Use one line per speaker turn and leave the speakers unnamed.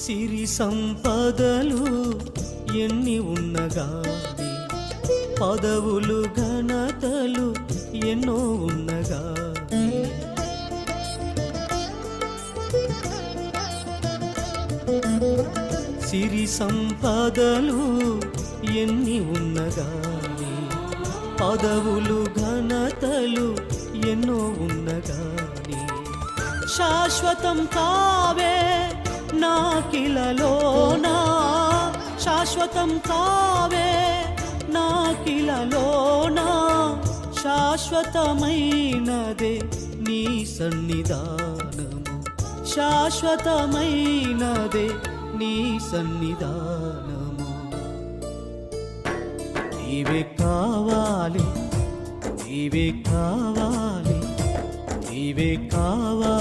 సిరి సంపదలు ఎన్ని ఉన్నగాని, పదవులు ఘనతలు ఎన్నో ఉన్నగాని, సిరి సంపదలు ఎన్ని ఉన్నగాని, పదవులు ఘనతలు ఎన్నో ఉన్నగాని, శాశ్వతం కావే నాకిలలోనా, శాశ్వతం కావే నాకిలలోనా, శాశ్వతమైనదే నీ సన్నిధానము, శాశ్వతమైనదే నీ సన్నిధానము. నీవే కావాలి, నీవే కావాలి, నీవే కావాలి.